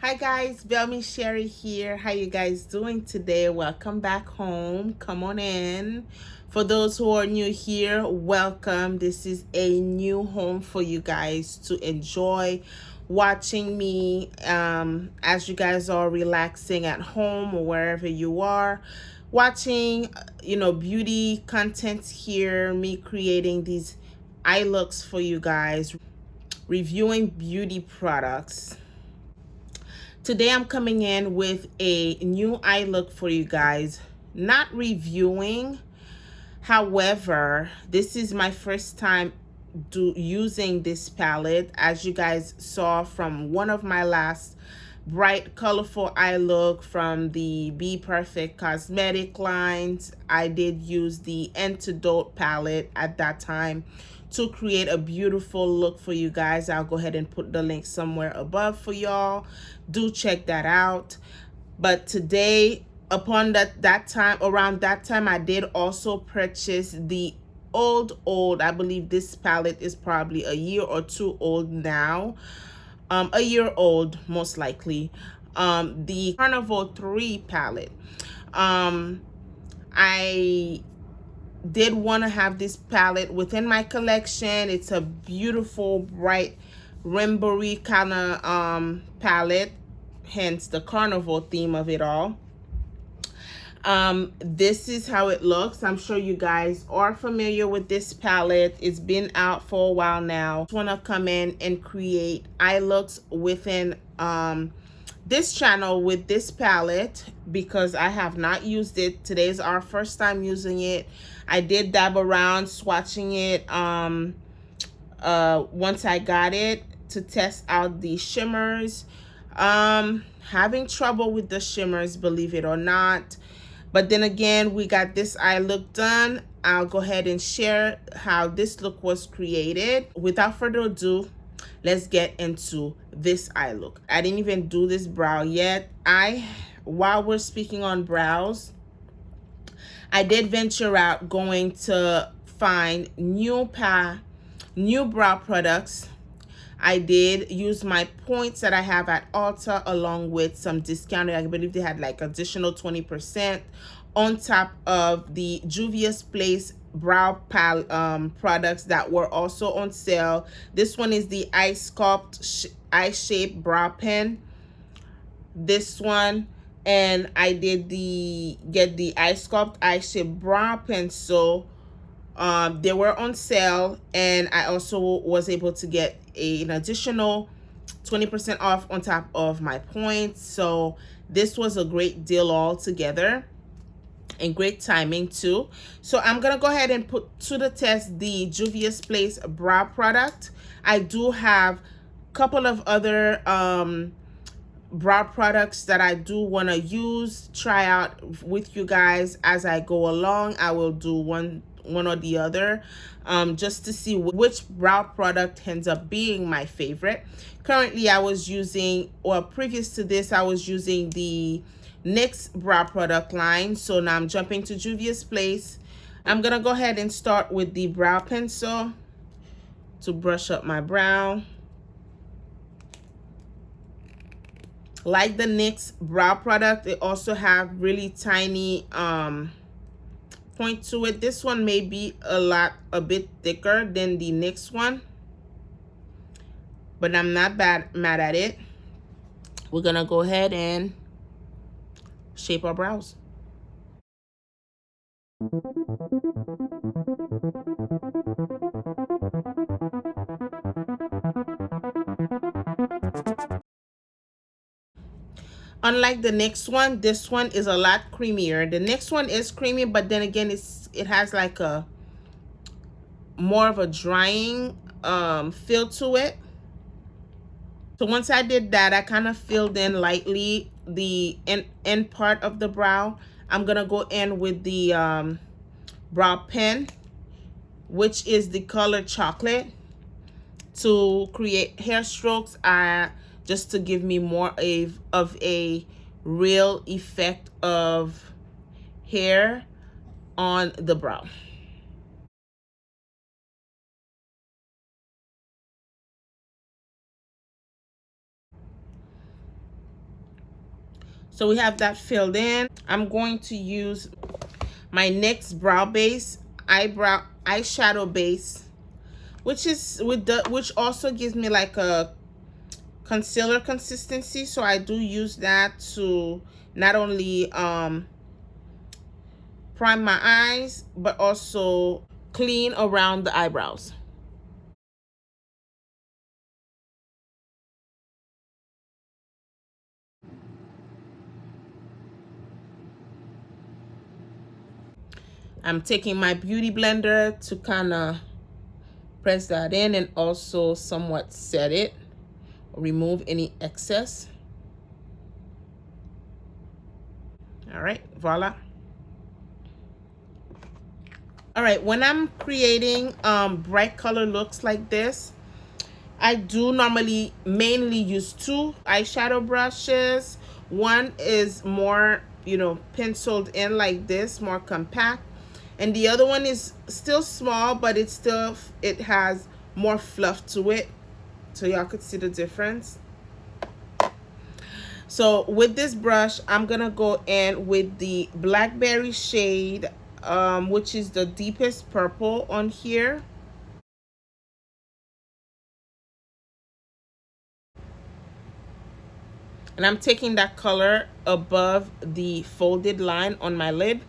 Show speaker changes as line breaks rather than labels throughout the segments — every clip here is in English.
Hi guys, Belmy Sherry here. How you guys doing today? Welcome back home. Come on in. For those who are new here, welcome. This is a new home for you guys to enjoy watching me as you guys are relaxing at home or wherever you are, watching beauty content here, me creating these eye looks for you guys, reviewing beauty products. Today I'm coming in with a new eye look for you guys. Not reviewing, however, this is my first time using this palette. As you guys saw from one of my last bright colorful eye look from the Be Perfect cosmetic lines, I did use the Antidote palette at that time to create a beautiful look for you guys. I'll go ahead and put the link somewhere above for y'all. Do check that out. But today, around that time, I did also purchase the old, I believe this palette is probably a year or two old now. A year old, most likely. The Carnival 3 palette. I did want to have this palette within my collection. It's a beautiful, bright, rainbowy kind of palette, hence the carnival theme of it all. This is how it looks. I'm sure you guys are familiar with this palette. It's been out for a while now. I just want to come in and create eye looks within this channel with this palette because I have not used it. Today's our first time using it. I did dab around swatching it once I got it to test out the shimmers. Having trouble with the shimmers, believe it or not. But then again, we got this eye look done. I'll go ahead and share how this look was created. Without further ado, let's get into this eye look. I didn't even do this brow yet. While we're speaking on brows, I did venture out going to find new brow products. I did use my points that I have at Ulta along with some discounted. I believe they had like additional 20% on top of the Juvia's Place brow products that were also on sale. This one is the Eye Sculpt Eye Shape Brow Pen. This one, and I did get the Eye Sculpt Eye Shape Brow Pencil. They were on sale, and I also was able to get an additional 20% off on top of my points. So this was a great deal altogether and great timing too. So I'm gonna go ahead and put to the test the Juvia's Place brow product. I do have a couple of other brow products that I do want to try out with you guys as I go along. I will do one or the other just to see which brow product ends up being my favorite. Currently, I was using, or previous to this, I was using the NYX brow product line. So now I'm jumping to Juvia's Place. I'm gonna go ahead and start with the brow pencil to brush up my brow. Like the NYX brow product, they also have really tiny point to it. This one may be a bit thicker than the NYX one, but I'm not mad at it. We're gonna go ahead and shape our brows. Unlike the next one, this one is a lot creamier. The next one is creamy, but then again, it has like a more of a drying feel to it. So once I did that, I kind of filled in lightly the end part of the brow. I'm gonna go in with the brow pen, which is the color chocolate, to create hair strokes. Just to give me more of a real effect of hair on the brow. So we have that filled in. I'm going to use my NYX brow base, eyeshadow base, which is which also gives me like a concealer consistency. So I do use that to not only prime my eyes, but also clean around the eyebrows. I'm taking my beauty blender to kind of press that in and also somewhat set it, remove any excess. All right, voila. All right, when I'm creating bright color looks like this, I do normally mainly use two eyeshadow brushes. One is more, you know, penciled in like this, more compact. And the other one is still small, but it has more fluff to it. So y'all could see the difference. So with this brush, I'm gonna go in with the Blackberry shade, which is the deepest purple on here. And I'm taking that color above the folded line on my lid.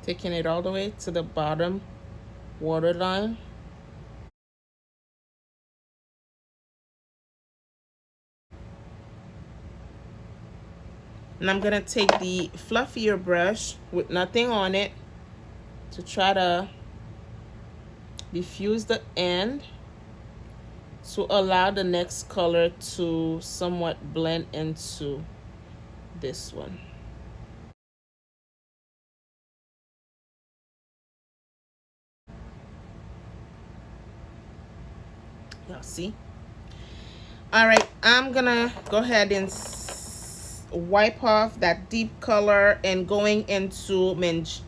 Taking it all the way to the bottom waterline. And I'm gonna take the fluffier brush with nothing on it to try to diffuse the end to allow the next color to somewhat blend into this one. Y'all see? All right, I'm gonna go ahead and wipe off that deep color and going into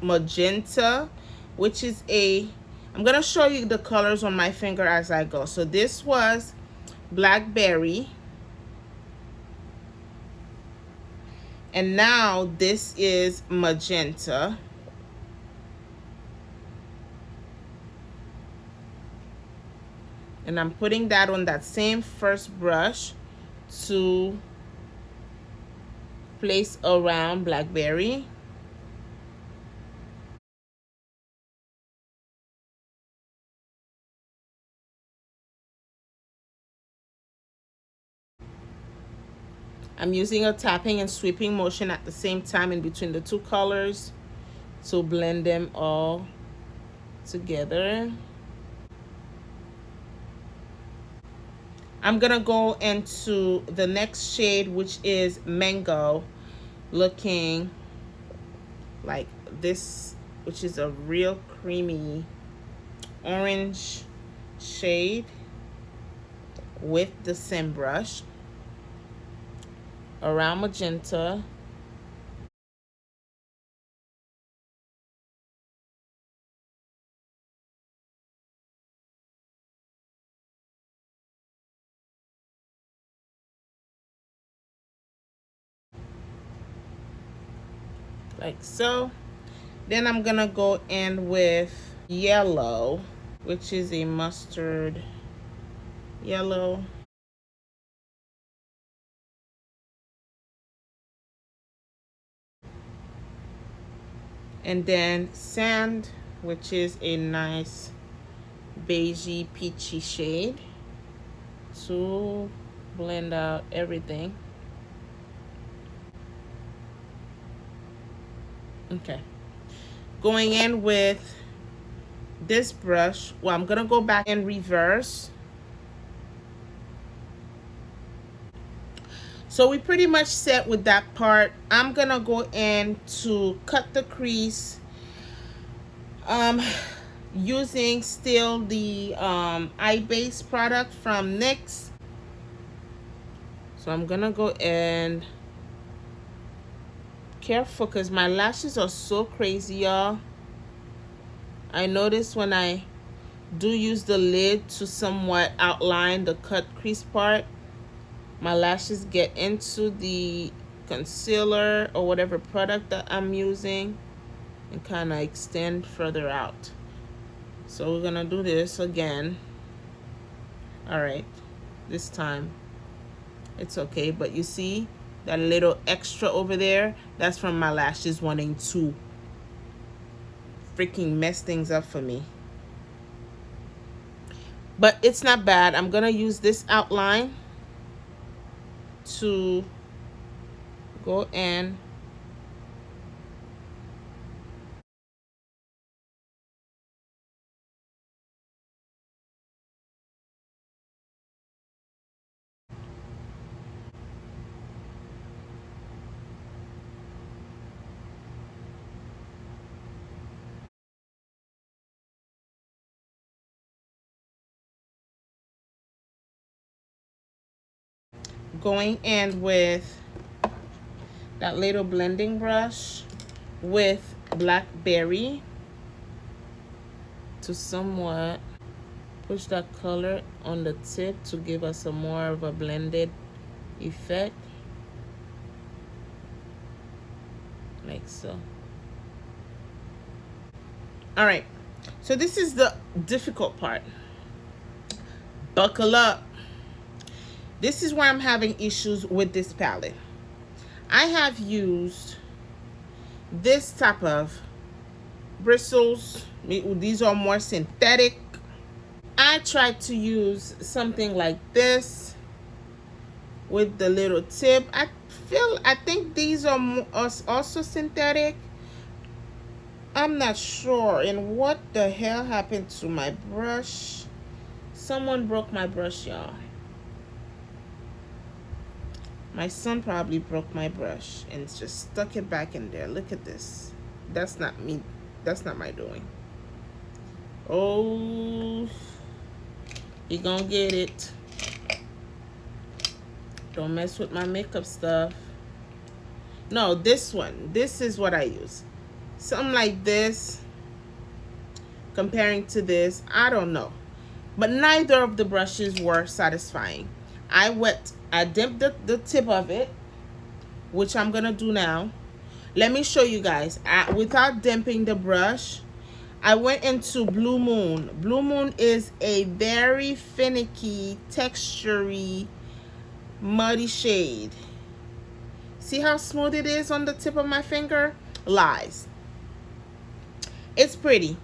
magenta, which is I'm gonna show you the colors on my finger as I go. So this was Blackberry, and now this is magenta. And I'm putting that on that same first brush to place around Blackberry. I'm using a tapping and sweeping motion at the same time in between the two colors to blend them all together. I'm gonna go into the next shade, which is Mango, looking like this, which is a real creamy orange shade, with the same brush around magenta. Like so. Then I'm gonna go in with yellow, which is a mustard yellow. And then sand, which is a nice beigey peachy shade, to blend out everything. Okay, going in with this brush, well, I'm gonna go back in reverse. So we pretty much set with that part. I'm gonna go in to cut the crease, using still the eye base product from NYX. So I'm gonna go in careful because my lashes are so crazy, y'all. I notice when I do use the lid to somewhat outline the cut crease part, my lashes get into the concealer or whatever product that I'm using and kind of extend further out. So we're gonna do this again. All right, this time it's okay, but you see that little extra over there, that's from my lashes wanting to freaking mess things up for me. But it's not bad. I'm gonna use this outline to go and going in with that little blending brush with blackberry to somewhat push that color on the tip to give us a more of a blended effect, like so. All right, so this is the difficult part. Buckle up. This is why I'm having issues with this palette. I have used this type of bristles. These are more synthetic. I tried to use something like this with the little tip. I think these are also synthetic. I'm not sure. And what the hell happened to my brush? Someone broke my brush, y'all. My son probably broke my brush and just stuck it back in there. Look at this. That's not me. That's not my doing. Oh, he gonna get it. Don't mess with my makeup stuff. No, this one. This is what I use. Something like this. Comparing to this, I don't know. But neither of the brushes were satisfying. I dipped the tip of it, which I'm gonna do now. Let me show you guys. Without dipping the brush, I went into Blue Moon. Blue Moon is a very finicky, textury, muddy shade. See how smooth it is on the tip of my finger? Lies. It's pretty,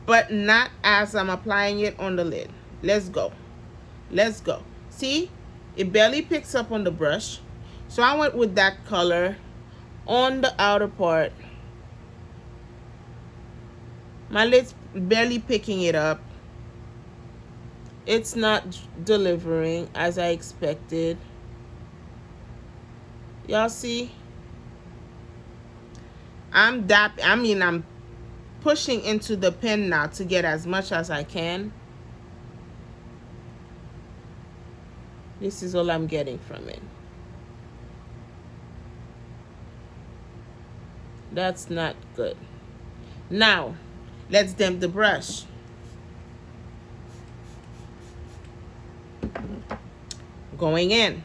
but not as I'm applying it on the lid. Let's go. Let's go. See? It barely picks up on the brush. So I went with that color on the outer part. My lid's barely picking it up. It's not delivering as I expected. Y'all see? I'm pushing into the pen now to get as much as I can. This is all I'm getting from it. That's not good. Now, let's damp the brush. Going in.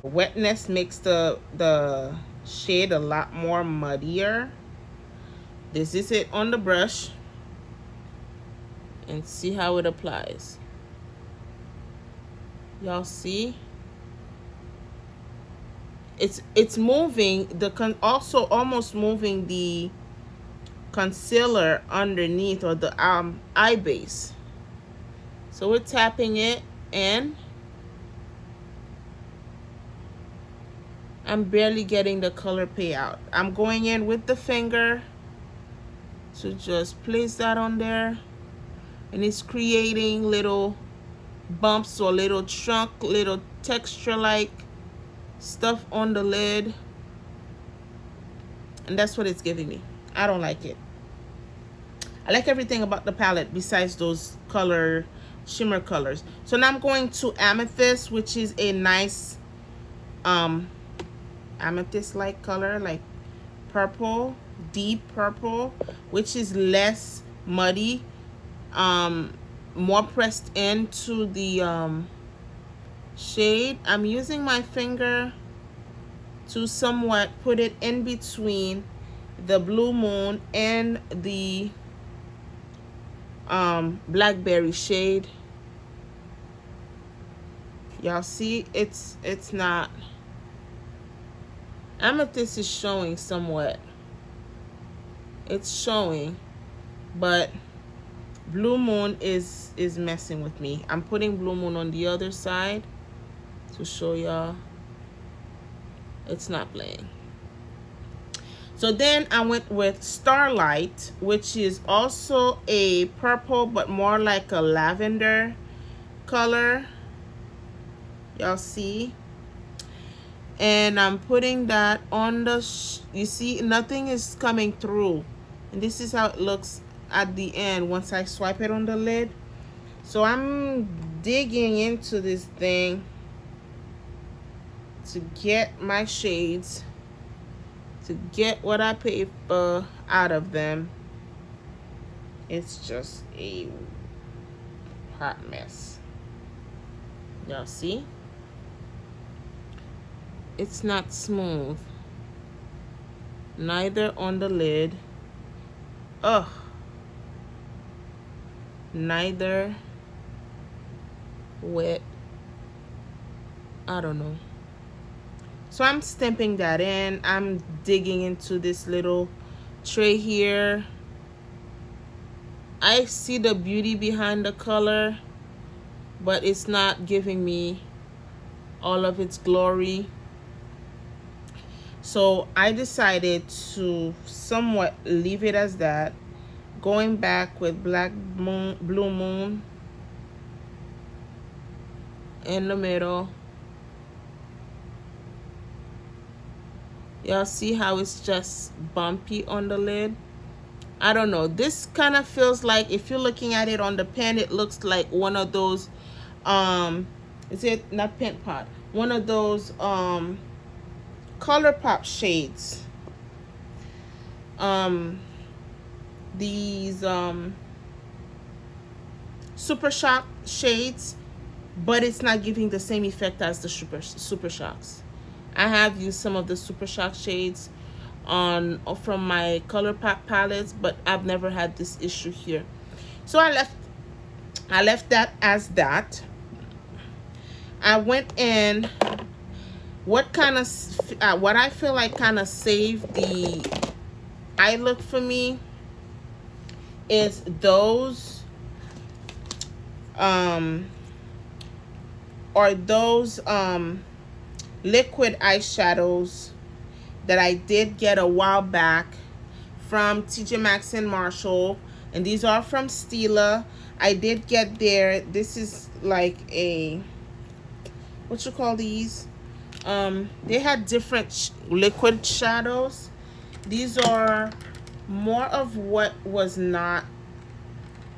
Wetness makes the shade a lot more muddier. This is it on the brush. And see how it applies. Y'all see? It's moving also almost moving the concealer underneath, or the eye base. So we're tapping it and I'm barely getting the color payout. I'm going in with the finger to just place that on there, and it's creating little bumps or little chunk, little texture like stuff on the lid, and that's what it's giving me. I don't like it. I like everything about the palette besides those shimmer colors. So now I'm going to Amethyst, which is a nice amethyst like color, like purple, deep purple, which is less muddy, more pressed into the shade. I'm using my finger to somewhat put it in between the Blue Moon and the blackberry shade. Y'all see, it's not, amethyst is showing somewhat, it's showing, but Blue Moon is messing with me. I'm putting Blue Moon on the other side to show y'all it's not playing. So then I went with Starlight, which is also a purple but more like a lavender color. Y'all see? And I'm putting that on the, you see, nothing is coming through. And this is how it looks at the end once I swipe it on the lid. So I'm digging into this thing to get my shades, to get what I paid for out of them. It's just a hot mess. Y'all see? It's not smooth. Neither on the lid. Ugh. Neither with, I don't know. So I'm stamping that in. I'm digging into this little tray here. I see the beauty behind the color, but it's not giving me all of its glory. So I decided to somewhat leave it as that, going back with Blue Moon in the middle. Y'all see how it's just bumpy on the lid? I don't know. This kind of feels like, if you're looking at it on the pen, it looks like one of those, is it not pen pot? One of those ColourPop shades. These Super Shock shades, but it's not giving the same effect as the Super Shocks. I have used some of the Super Shock shades from my ColourPop palettes, but I've never had this issue here. So I left that as that. I went in, what I feel like kind of saved the eye look for me is those liquid eyeshadows that I did get a while back from TJ Maxx and Marshall, and these are from Stila. I did get this is like a, what you call these, they had different liquid shadows. These are more of what was not,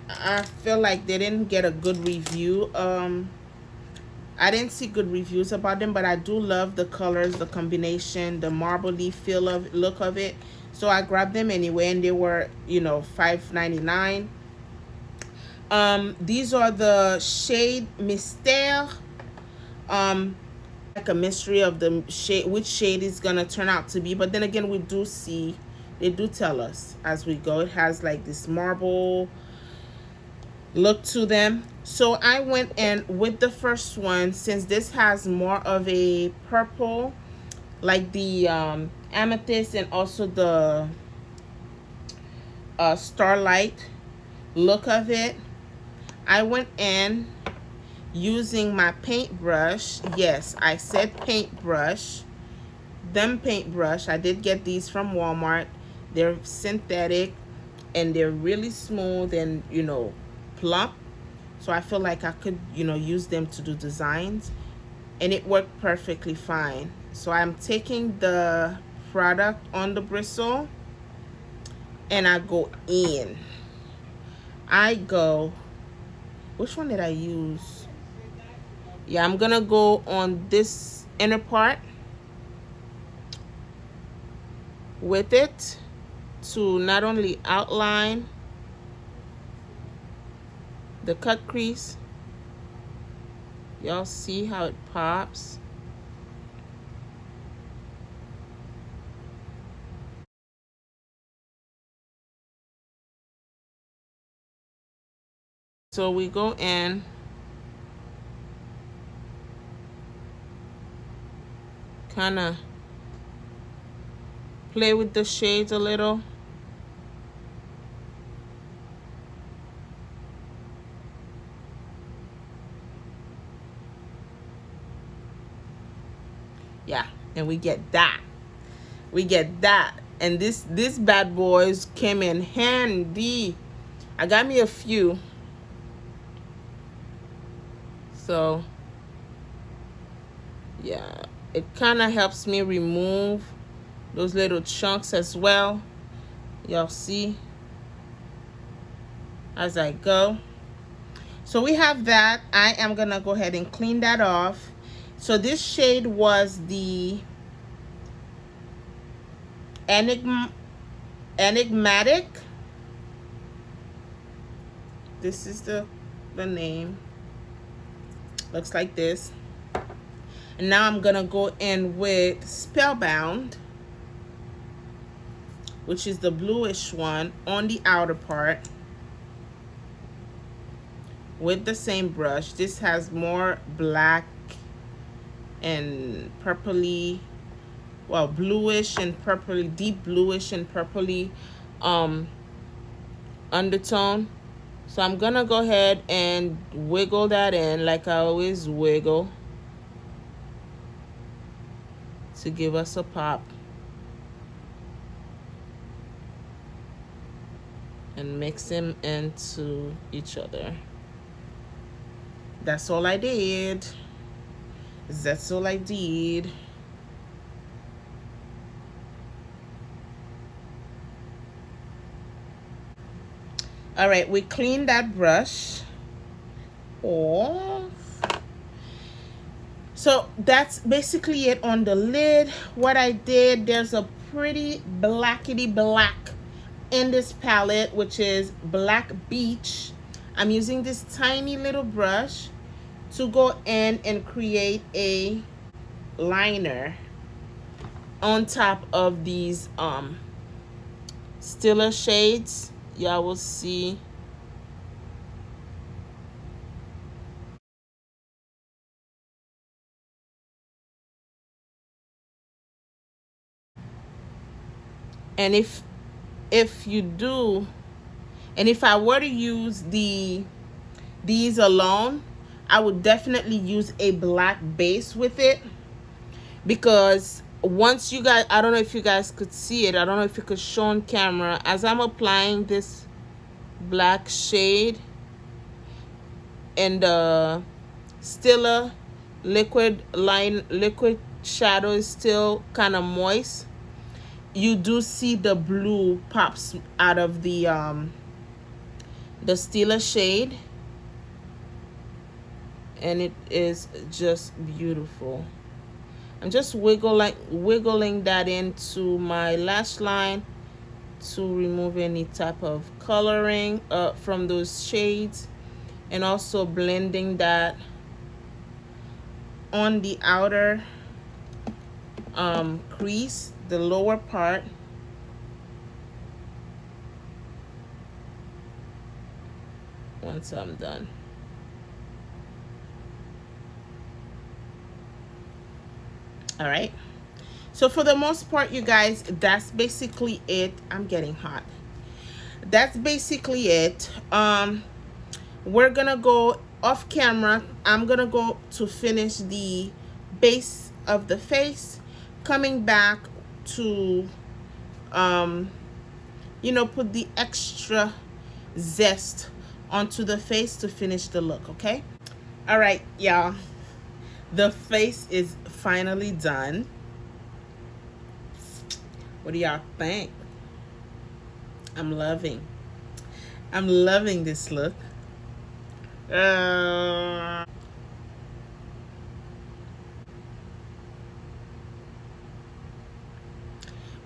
I feel like they didn't get a good review. I didn't see good reviews about them, but I do love the colors, the combination, the marbly feel of look of it. So I grabbed them anyway, and they were, you know, $5.99. These are the shade Mystère. Like a mystery of the shade, which shade is gonna turn out to be. But then again, we do see, they do tell us as we go. It has like this marble look to them. So I went in with the first one, since this has more of a purple, like the amethyst, and also the Starlight look of it. I went in using my paintbrush. Yes, I said paintbrush. Paintbrush. I did get these from Walmart. They're synthetic and they're really smooth and, you know, plump. So I feel like I could, you know, use them to do designs, and it worked perfectly fine. So I'm taking the product on the bristle and I go in. Which one did I use? Yeah, I'm gonna go on this inner part with it. to not only outline the cut crease, y'all see how it pops. So we go in, kind of play with the shades a little. Yeah, and we get that. We get that. And this bad boys came in handy. I got me a few. So yeah, it kind of helps me remove those little chunks as well. Y'all see as I go. So we have that. I am gonna go ahead and clean that off. So this shade was the enigmatic. This is the name. Looks like this. And now I'm gonna go in with Spellbound, which is the bluish one on the outer part with the same brush. This has more black and purpley, well, bluish and purpley, deep bluish and purpley undertone. So I'm gonna go ahead and wiggle that in like I always wiggle to give us a pop. And mix them into each other. That's all I did. That's all I did. All right, we cleaned that brush off. So that's basically it on the lid. What I did, there's a pretty blackety black in this palette, which is Black Beach. I'm using this tiny little brush to go in and create a liner on top of these stiller shades. Y'all will see. And if you do, and if I were to use these alone, I would definitely use a black base with it, because once you guys, I don't know if you guys could see it, I don't know if you could show on camera, as I'm applying this black shade and the stiller liquid shadow is still kind of moist, you do see the blue pops out of the stiller shade, and it is just beautiful. I'm just wiggling that into my lash line to remove any type of coloring from those shades, and also blending that on the outer crease, the lower part. Once I'm done. All right, so for the most part, you guys, that's basically it. I'm getting hot. That's basically it. We're gonna go off camera. I'm gonna go to finish the base of the face, coming back to you know, put the extra zest onto the face to finish the look. Okay, all right, y'all, the face is finally done. What do y'all think? I'm loving this look.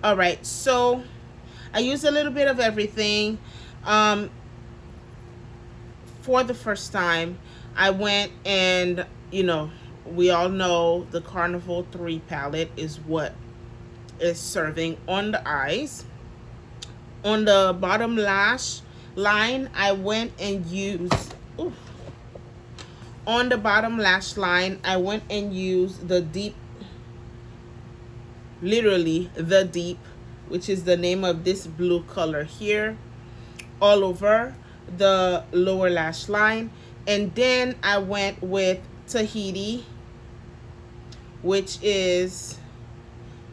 All right, so I use a little bit of everything. um for the first time, I went and, we all know the Carnival 3 palette is what is serving on the eyes. On the bottom lash line, I went and used, ooh, on the bottom lash line, I went and used the deep, literally the deep, which is the name of this blue color here, all over the lower lash line. And then I went with Tahiti, which is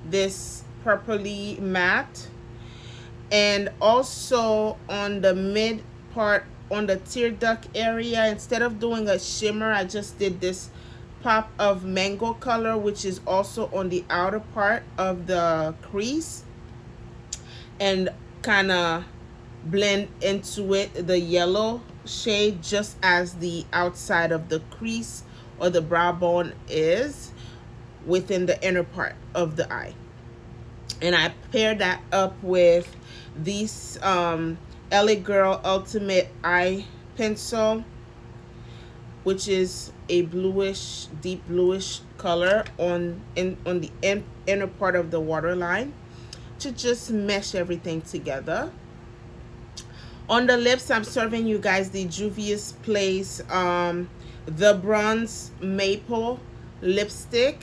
this purpley matte. And also on the mid part, on the tear duct area, instead of doing a shimmer, I just did this pop of mango color, which is also on the outer part of the crease, and kind of blend into it the yellow shade just as the outside of the crease or the brow bone is within the inner part of the eye. And I paired that up with this LA Girl Ultimate Eye Pencil, which is a bluish, deep bluish color on the inner part of the waterline, to just mesh everything together. On the lips, I'm serving you guys the Juvia's Place the Bronze Maple lipstick.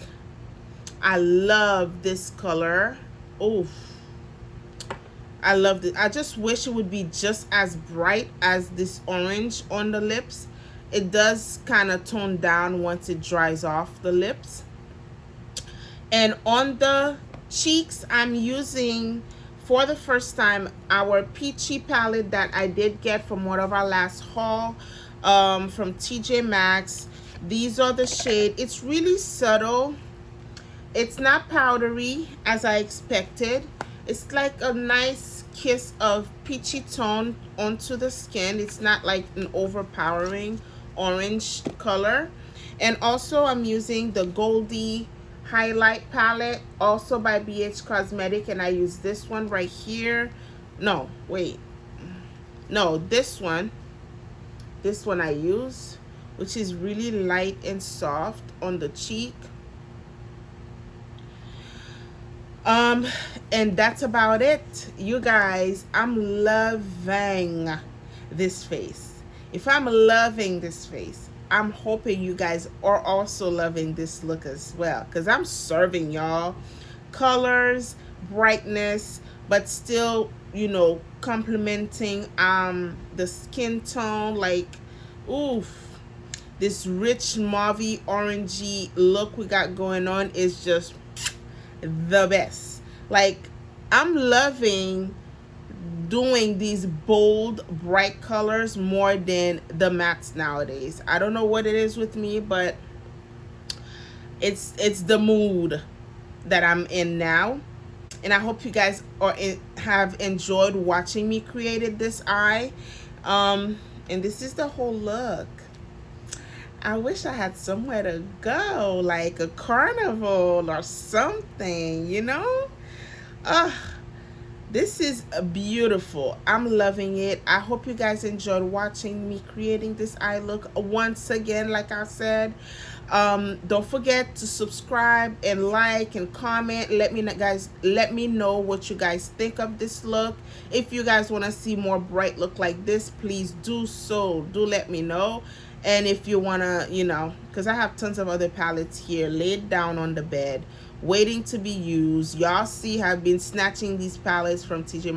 I love this color. Oof, I love it. I just wish it would be just as bright as this orange on the lips. It does kind of tone down once it dries off the lips. And on the cheeks, I'm using, for the first time, our Peachy palette that I did get from one of our last haul, from TJ Maxx. These are the shade. It's really subtle. It's not powdery as I expected. It's like a nice kiss of peachy tone onto the skin. It's not like an overpowering orange color. And also I'm using the Goldie highlight palette, also by BH Cosmetic, and I use this one right here. No, wait. No, this one I use, which is really light and soft on the cheek. And that's about it, you guys. I'm loving this face. If I'm loving this face, I'm hoping you guys are also loving this look as well, because I'm serving y'all colors, brightness, but still, complementing the skin tone. Like, oof, this rich mauvey orangey look we got going on is just the best. Like, I'm loving doing these bold, bright colors more than the mattes nowadays. I don't know what it is with me, but it's the mood that I'm in now. And I hope you guys have enjoyed watching me created this eye. And this is the whole look. I wish I had somewhere to go, like a carnival or something, this is beautiful. I'm loving it. I hope you guys enjoyed watching me creating this eye look. Once again, like I said, don't forget to subscribe and like and comment. Let me know what you guys think of this look. If you guys want to see more bright look like this, please do so. Do let me know. And if you want to, because I have tons of other palettes here laid down on the bed waiting to be used. Y'all see, I've been snatching these palettes from TJ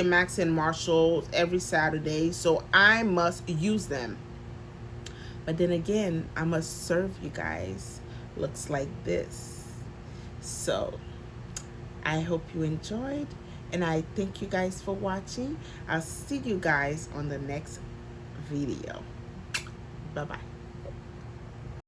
Maxx and Marshall every Saturday, so I must use them. But then again, I must serve you guys looks like this. So I hope you enjoyed, and I thank you guys for watching. I'll see you guys on the next video. Bye-bye.